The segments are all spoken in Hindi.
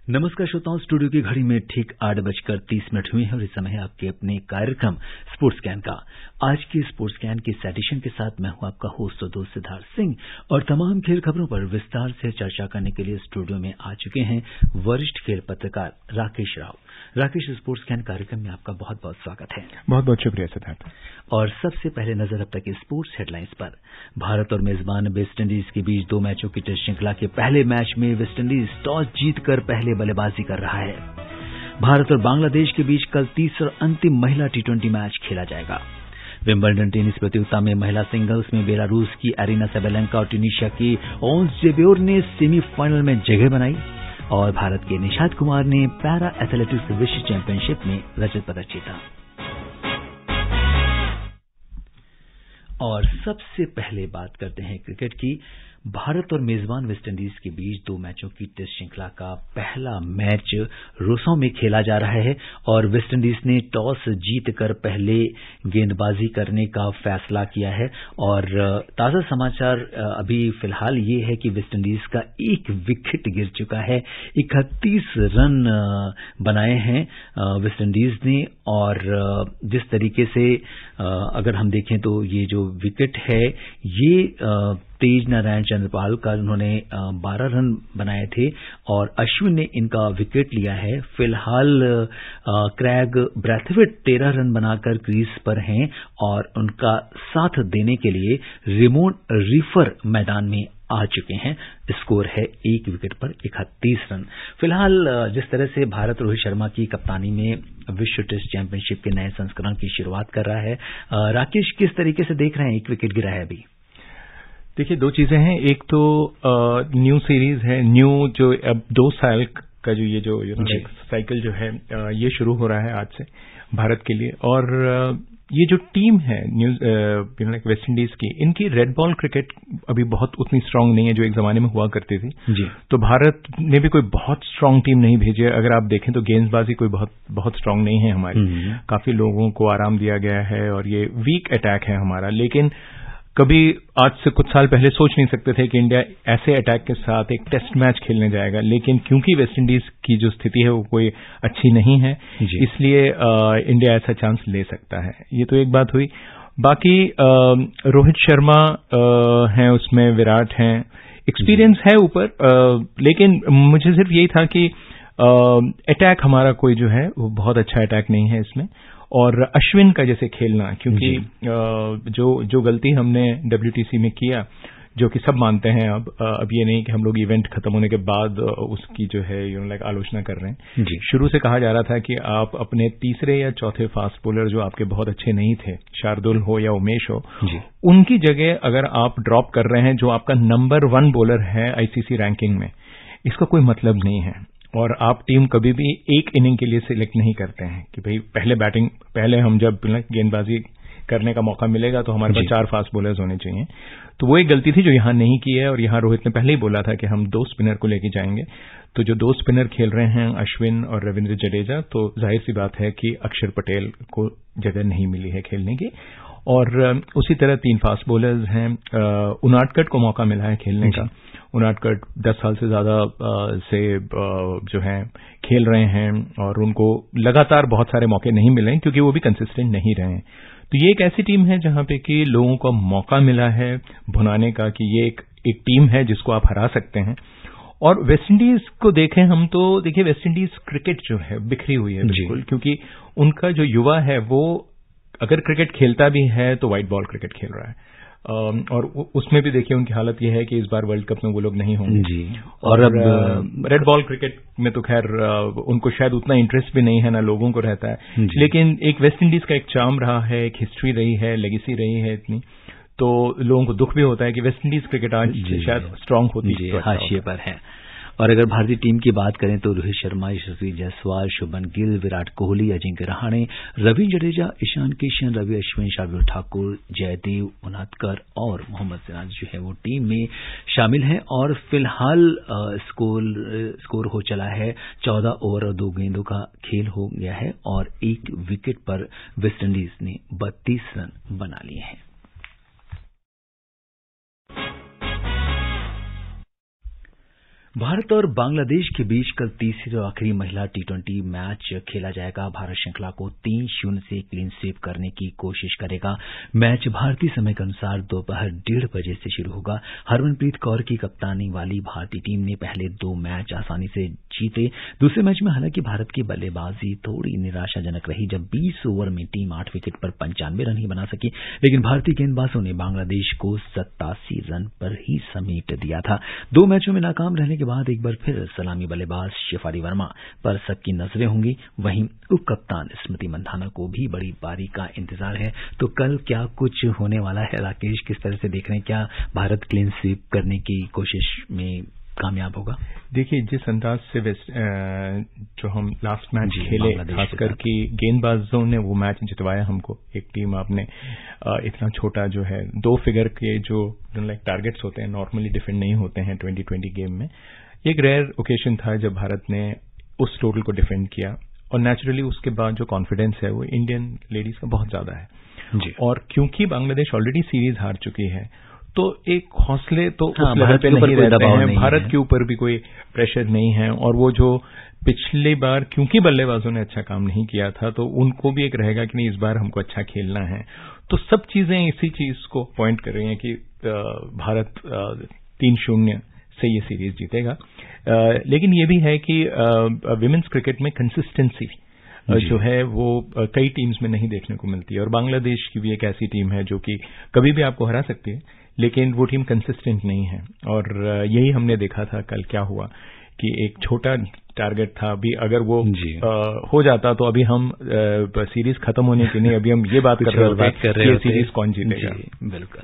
नमस्कार श्रोताओं, स्टूडियो की घड़ी में ठीक 8:30 हुए हैं और इस समय है आपके अपने कार्यक्रम स्पोर्ट्स स्कैन का। आज के स्पोर्ट्स स्कैन के इस एडिशन के साथ मैं हूं आपका होस्ट और दोस्त सिद्धार्थ सिंह और तमाम खेल खबरों पर विस्तार से चर्चा करने के लिए स्टूडियो में आ चुके हैं वरिष्ठ खेल पत्रकार राकेश राव। राकेश, स्पोर्ट्स स्कैन कार्यक्रम में आपका बहुत बहुत स्वागत है। बहुत बहुत शुक्रिया सिद्धार्थ। और सबसे पहले नजर अब तक की स्पोर्ट्स हेडलाइंस पर। भारत और मेजबान वेस्टइंडीज के बीच 2 मैचों की टेस्ट श्रृंखला के पहले मैच में वेस्टइंडीज टॉस जीतकर पहले बल्लेबाजी कर रहा है। भारत और बांग्लादेश के बीच कल तीसरा और अंतिम महिला T20 मैच खेला जाएगा। विंबलडन टेनिस प्रतियोगिता में महिला सिंगल्स में बेलारूस की एरिना सेबेलेंका और ट्यूनीशिया की ओंस जेब्योर ने सेमीफाइनल में जगह बनाई और भारत के निशांत कुमार ने पैरा एथलेटिक्स विश्व चैंपियनशिप में रजत पदक जीता। और सबसे पहले बात करते हैं क्रिकेट की। भारत और मेजबान वेस्टइंडीज के बीच 2 मैचों की टेस्ट श्रृंखला का पहला मैच रोसों में खेला जा रहा है और वेस्टइंडीज ने टॉस जीतकर पहले गेंदबाजी करने का फैसला किया है। और ताजा समाचार अभी फिलहाल ये है कि वेस्टइंडीज का 1 विकेट गिर चुका है। 31 रन बनाए हैं वेस्टइंडीज ने और जिस तरीके से अगर हम देखें तो ये जो विकेट है ये तेज नारायण चंद्रपाल का उन्होंने 12 रन बनाए थे और अश्विन ने इनका विकेट लिया है। फिलहाल क्रैग ब्रैथवेट 13 रन बनाकर क्रीज पर हैं और उनका साथ देने के लिए रेमोन रीफर मैदान में आ चुके हैं। स्कोर है 1 विकेट पर 31 रन। फिलहाल जिस तरह से भारत रोहित शर्मा की कप्तानी में विश्व टेस्ट चैंपियनशिप के नए संस्करण की शुरुआत कर रहा है, राकेश किस तरीके से देख रहे हैं? 1 विकेट गिरा है अभी। देखिए, 2 चीजें हैं। एक तो न्यू सीरीज है, न्यू जो अब 2 साल का जो ये जो साइकिल जो है ये शुरू हो रहा है आज से भारत के लिए। और ये जो टीम है वेस्ट इंडीज की, इनकी रेड बॉल क्रिकेट अभी बहुत उतनी स्ट्रांग नहीं है जो एक जमाने में हुआ करती थी जी। तो भारत ने भी कोई बहुत स्ट्रांग टीम नहीं भेजी है। अगर आप देखें तो गेंदबाजी कोई बहुत स्ट्रांग नहीं है हमारी। काफी लोगों को आराम दिया गया है और ये वीक अटैक है हमारा। लेकिन कभी आज से कुछ साल पहले सोच नहीं सकते थे कि इंडिया ऐसे अटैक के साथ एक टेस्ट मैच खेलने जाएगा। लेकिन क्योंकि वेस्टइंडीज की जो स्थिति है वो कोई अच्छी नहीं है, इसलिए इंडिया ऐसा चांस ले सकता है। ये तो एक बात हुई। बाकी रोहित शर्मा हैं उसमें, विराट हैं, एक्सपीरियंस है ऊपर। लेकिन मुझे सिर्फ यही था कि अटैक हमारा कोई जो है वो बहुत अच्छा अटैक नहीं है इसमें। और अश्विन का जैसे खेलना, क्योंकि जो गलती हमने WTC में किया, जो कि सब मानते हैं अब ये नहीं कि हम लोग इवेंट खत्म होने के बाद उसकी जो है आलोचना कर रहे हैं। शुरू से कहा जा रहा था कि आप अपने तीसरे या चौथे फास्ट बॉलर जो आपके बहुत अच्छे नहीं थे, शार्दुल हो या उमेश हो, उनकी जगह अगर आप ड्रॉप कर रहे हैं जो आपका नंबर 1 बॉलर है ICC रैंकिंग में, इसका कोई मतलब नहीं है। और आप टीम कभी भी एक इनिंग के लिए सिलेक्ट नहीं करते हैं कि भाई पहले हम जब गेंदबाजी करने का मौका मिलेगा तो हमारे पास 4 फास्ट बॉलर्स होने चाहिए। तो वो एक गलती थी जो यहां नहीं की है। और यहां रोहित ने पहले ही बोला था कि हम 2 स्पिनर को लेके जाएंगे। तो जो 2 स्पिनर खेल रहे हैं अश्विन और रविंद्र जडेजा, तो जाहिर सी बात है कि अक्षर पटेल को जगह नहीं मिली है खेलने की। और उसी तरह 3 फास्ट बॉलर्स हैं। उनादकट को मौका मिला है खेलने का। उनादकट 10 साल से ज्यादा से जो है खेल रहे हैं और उनको लगातार बहुत सारे मौके नहीं मिले क्योंकि वो भी कंसिस्टेंट नहीं रहे। तो ये एक ऐसी टीम है जहां पे कि लोगों को मौका मिला है भुनाने का कि ये एक टीम है जिसको आप हरा सकते हैं। और वेस्टइंडीज को देखें हम तो देखिए वेस्टइंडीज क्रिकेट जो है बिखरी हुई है बिल्कुल, क्योंकि उनका जो युवा है वो अगर क्रिकेट खेलता भी है तो व्हाइट बॉल क्रिकेट खेल रहा है। और उसमें भी देखिए उनकी हालत यह है कि इस बार वर्ल्ड कप में वो लोग नहीं होंगे जी। और अब रेड बॉल क्रिकेट में तो खैर उनको शायद उतना इंटरेस्ट भी नहीं है, ना लोगों को रहता है। लेकिन एक वेस्ट इंडीज का एक चार्म रहा है, एक हिस्ट्री रही है, लेगेसी रही है इतनी, तो लोगों को दुख भी होता है कि वेस्ट इंडीज क्रिकेट आज शायद स्ट्रांग होती है, हाशिए पर है। और अगर भारतीय टीम की बात करें तो रोहित शर्मा, यशस्वी जायसवाल, शुभमन गिल, विराट कोहली, अजिंक्य रहाणे, रविंद्र जडेजा, ईशान किशन, रवि अश्विन, शार्दुल ठाकुर, जयदेव उनादकर और मोहम्मद सिराज जो है वो टीम में शामिल हैं। और फिलहाल स्कोर हो चला है 14 ओवर और 2 गेंदों का खेल हो गया है और 1 विकेट पर वेस्टइंडीज ने 32 रन बना लिए हैं। भारत और बांग्लादेश के बीच कल तीसरी और आखिरी महिला टी20 मैच खेला जाएगा। भारत श्रृंखला को 3-0 से क्लीन स्वीप करने की कोशिश करेगा। मैच भारतीय समय के अनुसार दोपहर 1:30 बजे से शुरू होगा। हरमनप्रीत कौर की कप्तानी वाली भारतीय टीम ने पहले 2 मैच आसानी से जीते। दूसरे मैच में हालांकि भारत की बल्लेबाजी थोड़ी निराशाजनक रही, जब 20 ओवर में टीम 8 विकेट पर 95 रन ही बना सकी, लेकिन भारतीय गेंदबाजों ने बांग्लादेश को 87 रन पर ही समेट दिया था। 2 मैचों में नाकाम रहने के बाद एक बार फिर सलामी बल्लेबाज शेफाली वर्मा पर सबकी नजरें होंगी। वहीं उप कप्तान स्मृति मंधाना को भी बड़ी पारी का इंतजार है। तो कल क्या कुछ होने वाला है राकेश, किस तरह से देख रहे हैं? क्या भारत क्लीन स्वीप करने की कोशिश में कामयाब होगा? देखिए, जिस अंदाज से जो हम लास्ट मैच खेले, खासकर कि गेंदबाजों ने वो मैच जितवाया हमको। एक टीम आपने इतना छोटा जो है 2 फिगर के जो टारगेट्स होते हैं नॉर्मली डिफेंड नहीं होते हैं 2020 गेम में। एक रेयर ओकेजन था जब भारत ने उस टोटल को डिफेंड किया, और नेचुरली उसके बाद जो कॉन्फिडेंस है वो इंडियन लेडीज का बहुत ज्यादा है जी। और क्योंकि बांग्लादेश ऑलरेडी सीरीज हार चुकी है, तो एक हौसले तो उस लेवल पे नहीं रहते हैं। भारत के ऊपर भी कोई प्रेशर नहीं है, और वो जो पिछली बार क्योंकि बल्लेबाजों ने अच्छा काम नहीं किया था, तो उनको भी एक रहेगा कि नहीं, इस बार हमको अच्छा खेलना है। तो सब चीजें इसी चीज को पॉइंट कर रही हैं कि भारत 3-0 से ये सीरीज जीतेगा। लेकिन ये भी है कि विमेन्स क्रिकेट में कंसिस्टेंसी जो है वो कई टीम्स में नहीं देखने को मिलती है, और बांग्लादेश की भी एक ऐसी टीम है जो कि कभी भी आपको हरा सकती है, लेकिन वो टीम कंसिस्टेंट नहीं है। और यही हमने देखा था कल क्या हुआ कि एक छोटा टारगेट था, अभी अगर वो हो जाता तो अभी हम सीरीज खत्म होने की नहीं, अभी हम ये बात कर रहे थे कि सीरीज कौन जीतेगा। बिल्कुल।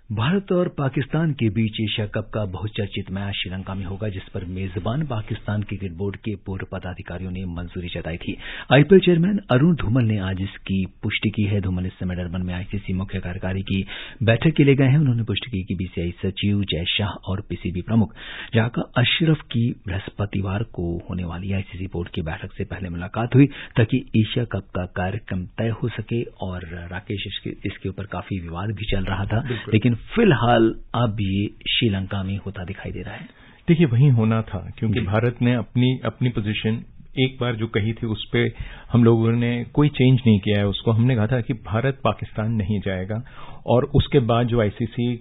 भारत और पाकिस्तान के बीच एशिया कप का बहुचर्चित मैच श्रीलंका में होगा, जिस पर मेजबान पाकिस्तान क्रिकेट बोर्ड के पूर्व पदाधिकारियों ने मंजूरी जताई थी। आईपीएल चेयरमैन अरुण धूमल ने आज इसकी पुष्टि की है। धूमल इस समय डरबन में आईसीसी मुख्य कार्यकारी की बैठक के लिए गए हैं। उन्होंने पुष्टि की कि बीसीसीआई सचिव जय शाह और पीसीबी प्रमुख जाका अशरफ की बृहस्पतिवार को होने वाली आईसीसी बोर्ड की बैठक से पहले मुलाकात हुई, ताकि एशिया कप का कार्यक्रम तय हो सके। और राकेश, इसके ऊपर काफी विवाद भी चल रहा था, लेकिन फिलहाल अब ये श्रीलंका में होता दिखाई दे रहा है। देखिए, वही होना था, क्योंकि भारत ने अपनी पोजीशन एक बार जो कही थी उस पे हम लोगों ने कोई चेंज नहीं किया है। उसको हमने कहा था कि भारत पाकिस्तान नहीं जाएगा, और उसके बाद जो आईसीसी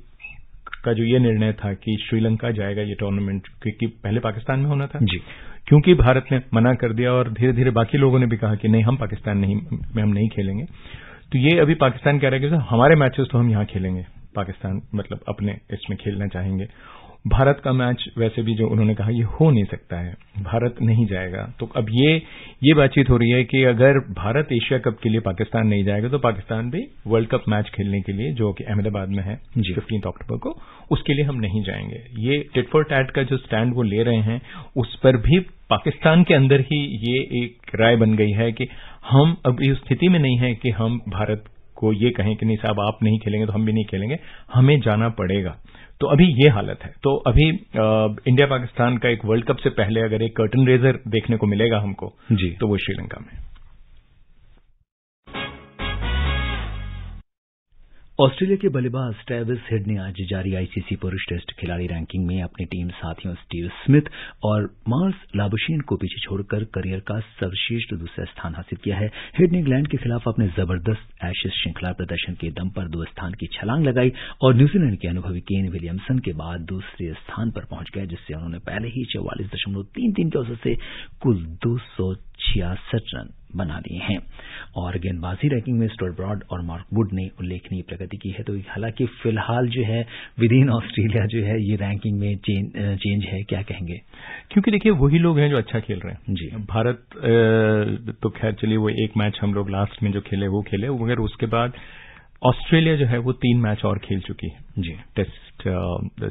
का जो ये निर्णय था कि श्रीलंका जाएगा ये टूर्नामेंट, क्योंकि पहले पाकिस्तान में होना था जी, क्योंकि भारत ने मना कर दिया और धीरे धीरे बाकी लोगों ने भी कहा कि नहीं, हम पाकिस्तान में हम नहीं खेलेंगे। तो ये अभी पाकिस्तान कह रहा है कि हमारे मैचेस तो हम यहां खेलेंगे, पाकिस्तान मतलब अपने इसमें खेलना चाहेंगे। भारत का मैच वैसे भी जो उन्होंने कहा ये हो नहीं सकता है, भारत नहीं जाएगा। तो अब ये बातचीत हो रही है कि अगर भारत एशिया कप के लिए पाकिस्तान नहीं जाएगा, तो पाकिस्तान भी वर्ल्ड कप मैच खेलने के लिए जो कि अहमदाबाद में है 15 अक्टूबर को, उसके लिए हम नहीं जाएंगे। ये टिट फॉर टैट का जो स्टैंड वो ले रहे हैं, उस पर भी पाकिस्तान के अंदर ही ये एक राय बन गई है कि हम अब इस स्थिति में नहीं है कि हम भारत को ये कहें कि नहीं साहब आप नहीं खेलेंगे तो हम भी नहीं खेलेंगे, हमें जाना पड़ेगा। तो अभी ये हालत है। तो अभी इंडिया पाकिस्तान का एक वर्ल्ड कप से पहले अगर एक कर्टन रेजर देखने को मिलेगा हमको जी, तो वो श्रीलंका में। ऑस्ट्रेलिया के बल्लेबाज ट्रेविस हेड ने आज जारी आईसीसी पुरुष टेस्ट खिलाड़ी रैंकिंग में अपनी टीम साथियों स्टीव स्मिथ और मार्स लाबुशेन को पीछे छोड़कर करियर का सर्वश्रेष्ठ दूसरा स्थान हासिल किया है। हेड ने इंग्लैंड के खिलाफ अपने जबरदस्त एशेज श्रृंखला प्रदर्शन के दम पर 2 स्थान की छलांग लगाई और न्यूजीलैंड के अनुभवी केन विलियमसन के बाद दूसरे स्थान पर पहुंच गए, जिससे उन्होंने पहले ही 44.33 के औसत से कुल 266 रन बना लिए हैं। और गेंदबाजी रैंकिंग में स्टुअर्ट ब्रॉड और मार्क वुड ने उल्लेखनीय प्रगति की है। तो हालांकि फिलहाल जो है विद इन ऑस्ट्रेलिया जो है ये रैंकिंग में चेंज है, क्या कहेंगे? क्योंकि देखिए वही लोग हैं जो अच्छा खेल रहे हैं जी। भारत तो खैर चलिए वो एक मैच हम लोग लास्ट में जो खेले वो खेले, मगर उसके बाद ऑस्ट्रेलिया जो है वो 3 मैच और खेल चुकी है जी। टेस्ट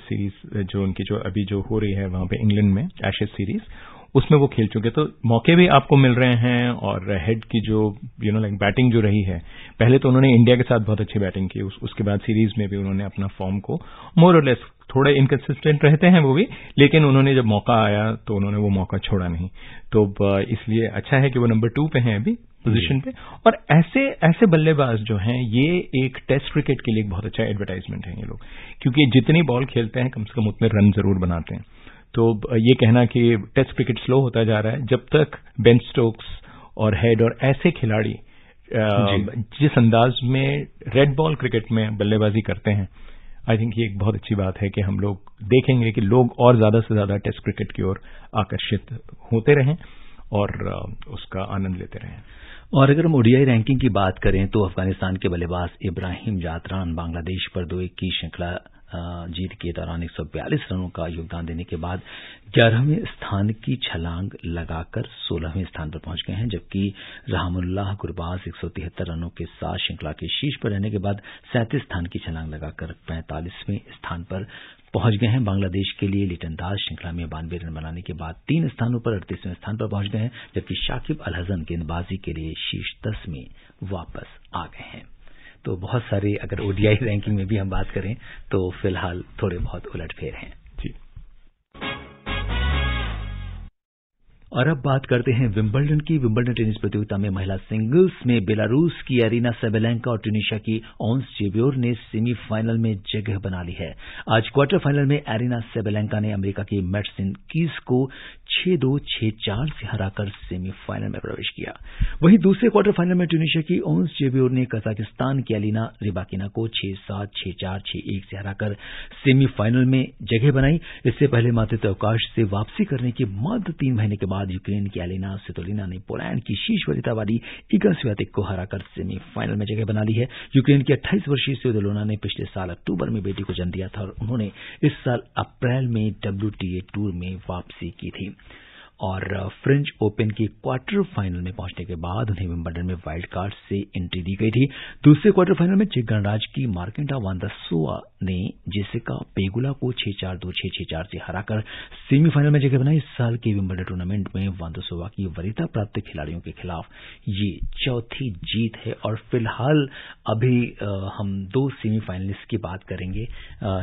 सीरीज जो उनकी जो अभी जो हो रही है वहां पे इंग्लैंड में एशेज सीरीज, उसमें वो खेल चुके। तो मौके भी आपको मिल रहे हैं। और हेड की जो बैटिंग जो रही है, पहले तो उन्होंने इंडिया के साथ बहुत अच्छी बैटिंग की, उसके बाद सीरीज में भी उन्होंने अपना फॉर्म को मोर और लेस थोड़े इनकंसिस्टेंट रहते हैं वो भी, लेकिन उन्होंने जब मौका आया तो उन्होंने वो मौका छोड़ा नहीं। तो इसलिए अच्छा है कि वो नंबर 2 पे हैं अभी पोजीशन पे। और ऐसे बल्लेबाज जो हैं ये एक टेस्ट क्रिकेट के लिए एक बहुत अच्छा एडवर्टाइजमेंट है ये लोग, क्योंकि जितनी बॉल खेलते हैं कम से कम उतने रन जरूर बनाते हैं। तो ये कहना कि टेस्ट क्रिकेट स्लो होता जा रहा है, जब तक बेन स्टोक्स और हेड और ऐसे खिलाड़ी जिस अंदाज में रेड बॉल क्रिकेट में बल्लेबाजी करते हैं, आई थिंक ये एक बहुत अच्छी बात है कि हम लोग देखेंगे कि लोग और ज्यादा से ज्यादा टेस्ट क्रिकेट की ओर आकर्षित होते रहें और उसका आनंद लेते रहें। और अगर हम ओडीआई रैंकिंग की बात करें तो अफगानिस्तान के बल्लेबाज इब्राहिम जातरान बांग्लादेश पर 2-1 की श्रृंखला जीत के दौरान 142 रनों का योगदान देने के बाद 11वें स्थान की छलांग लगाकर 16वें स्थान पर पहुंच गए हैं, जबकि रहमुल्लाह गुरबाज 173 रनों के साथ श्रृंखला के शीर्ष पर रहने के बाद 37 स्थान की छलांग लगाकर 45वें स्थान पर पहुंच गए हैं। बांग्लादेश के लिए लिटन दास श्रृंखला में 92 रन बनाने के बाद 3 स्थानों पर 38वें स्थान पर पहुंच गए हैं, जबकि शाकिब अल हसन गेंदबाजी के लिए शीर्ष 10 में वापस आ गए हैं। तो बहुत सारे, अगर ओडीआई रैंकिंग में भी हम बात करें तो फिलहाल थोड़े बहुत उलटफेर हैं। और अब बात करते हैं विंबलडन की। विंबलडन टेनिस प्रतियोगिता में महिला सिंगल्स में बेलारूस की एरिना सेबेलेंका और ट्यूनीशिया की ओंस जेबियोर ने सेमीफाइनल में जगह बना ली है। आज क्वार्टर फाइनल में एरिना सेबेलेंका ने अमेरिका की मैडसिन कीज को 6-2, 6-4 से हराकर सेमीफाइनल में प्रवेश किया। वहीं दूसरे क्वार्टर फाइनल में ट्यूनीशिया की ओंस जेबियोर ने कजाकिस्तान की एलिना रिबाकिना को 6-7, 6-4, 6-1 से हराकर सेमीफाइनल में जगह बनाई। इससे पहले मातृत्व अवकाश से वापसी करने के मात्र 3 महीने के बाद यूक्रेन की एलिना स्वितोलिना ने पोलैंड की शीर्ष वरीयता वाली इगा स्वियातेक को हराकर सेमीफाइनल में जगह बना ली है। यूक्रेन की 28 वर्षीय स्वितोलिना ने पिछले साल अक्टूबर में बेटी को जन्म दिया था और उन्होंने इस साल अप्रैल में WTA टूर में वापसी की थी। और फ्रेंच ओपन के क्वार्टर फाइनल में पहुंचने के बाद उन्हें विंबलडन में वाइल्ड कार्ड से एंट्री दी गई थी। दूसरे क्वार्टर फाइनल में चेक गणराज्य की मार्केंटा वांदासोवा ने जेसिका पेगुला को 6-4, 2-6, 6-4 से हराकर सेमीफाइनल में जगह बनाई। इस साल के विंबलडन टूर्नामेंट में वांदासोवा की वरीयता प्राप्त खिलाड़ियों के खिलाफ ये चौथी जीत है। और फिलहाल अभी हम 2 सेमीफाइनलिस्ट की बात करेंगे,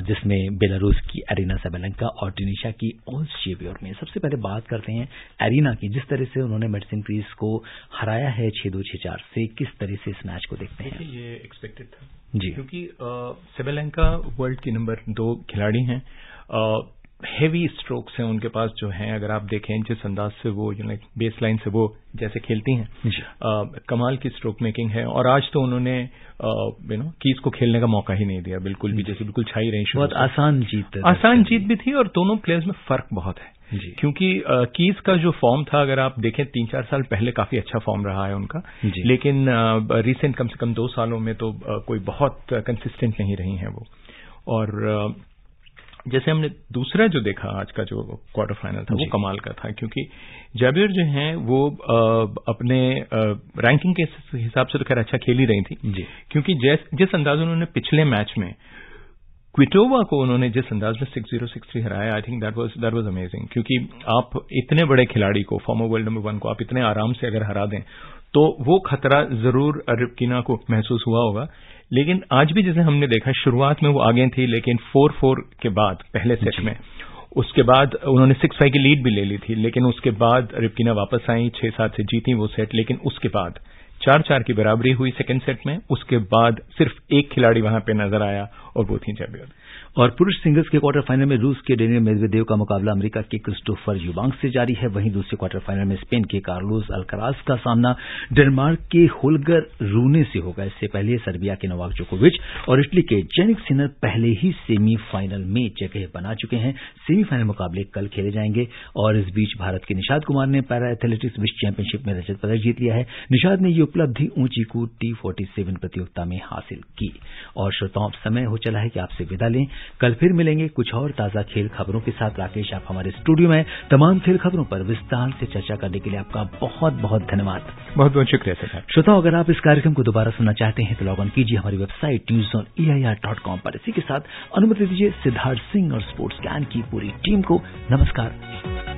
जिसमें बेलारूस की एरिना सेबेलेंका और ट्यूनीशिया की ओंस जेबियोर में। सबसे पहले बात करते हैं एरिना की। जिस तरह से उन्होंने मैडसिन कीज को हराया है 6-2, 6-4 से, किस तरह से इस मैच को देखते हैं? ये एक्सपेक्टेड था जी, क्योंकि सेबेलेंका वर्ल्ड की नंबर 2 खिलाड़ी हैं। हेवी स्ट्रोक्स हैं उनके पास जो हैं, अगर आप देखें जिस अंदाज से वो बेस लाइन से वो जैसे खेलती हैं, कमाल की स्ट्रोक मेकिंग है। और आज तो उन्होंने कीज को खेलने का मौका ही नहीं दिया बिल्कुल भी, जैसे बिल्कुल छाई रही। बहुत आसान जीत भी थी और दोनों प्लेयर्स में फर्क बहुत है जी। क्योंकि कीज का जो फॉर्म था, अगर आप देखें 3-4 साल पहले काफी अच्छा फॉर्म रहा है उनका, लेकिन रिसेंट कम से कम 2 सालों में तो कोई बहुत कंसिस्टेंट नहीं रही हैं वो। और जैसे हमने दूसरा जो देखा आज का जो क्वार्टर फाइनल था वो कमाल का था, क्योंकि जेबियर जो हैं वो अपने रैंकिंग के हिसाब से तो खैर अच्छा खेल ही रही थी जी। क्योंकि जिस अंदाज उन्होंने पिछले मैच में क्विटोवा को उन्होंने जिस अंदाज में 6-0, 6-3 हराया, I think that was amazing. क्योंकि आप इतने बड़े खिलाड़ी को, फॉर्मर वर्ल्ड नंबर 1 को आप इतने आराम से अगर हरा दें तो वो खतरा जरूर रिबकिना को महसूस हुआ होगा। लेकिन आज भी जैसे हमने देखा, शुरुआत में वो आगे थी, लेकिन 4-4 के बाद पहले सेट में, उसके बाद उन्होंने 6-5 की लीड भी ले ली थी, लेकिन उसके बाद रिबकिना वापस आई, 6-7 से जीती वो सेट। लेकिन उसके बाद 4-4 की बराबरी हुई सेकंड सेट में। उसके बाद सिर्फ एक खिलाड़ी वहां पे नजर आया और वो थी जेबियर। और पुरुष सिंगल्स के क्वार्टर फाइनल में रूस के डेनियल मेदवेदेव का मुकाबला अमेरिका के क्रिस्टोफर यूबांक से जारी है। वहीं दूसरे क्वार्टर फाइनल में स्पेन के कार्लोस अल्कराज का सामना डेनमार्क के होल्गर रूने से होगा। इससे पहले सर्बिया के नोवाक जोकोविच और इटली के जेनिक सिनर पहले ही सेमीफाइनल में जगह बना चुके हैं। सेमीफाइनल मुकाबले कल खेले जाएंगे। और इस बीच भारत के निषाद कुमार ने पैरा एथलेटिक्स विश्व चैंपियनशिप में रजत पदक जीत लिया है। निषाद ने ये उपलब्धि ऊंची कूद T47 प्रतियोगिता में हासिल की। और श्रोताओं, समय हो चला है कि आपसे विदा लें। कल फिर मिलेंगे कुछ और ताजा खेल खबरों के साथ। राकेश, आप हमारे स्टूडियो में तमाम खेल खबरों पर विस्तार से चर्चा करने के लिए आपका बहुत बहुत धन्यवाद। बहुत बहुत शुक्रिया सर। श्रोताओं, अगर आप इस कार्यक्रम को दोबारा सुनना चाहते हैं तो लॉग ऑन कीजिए हमारी वेबसाइट newsoneir.com पर। इसी के साथ अनुमति दीजिए सिद्धार्थ सिंह और स्पोर्ट्स ज्ञान की पूरी टीम को नमस्कार।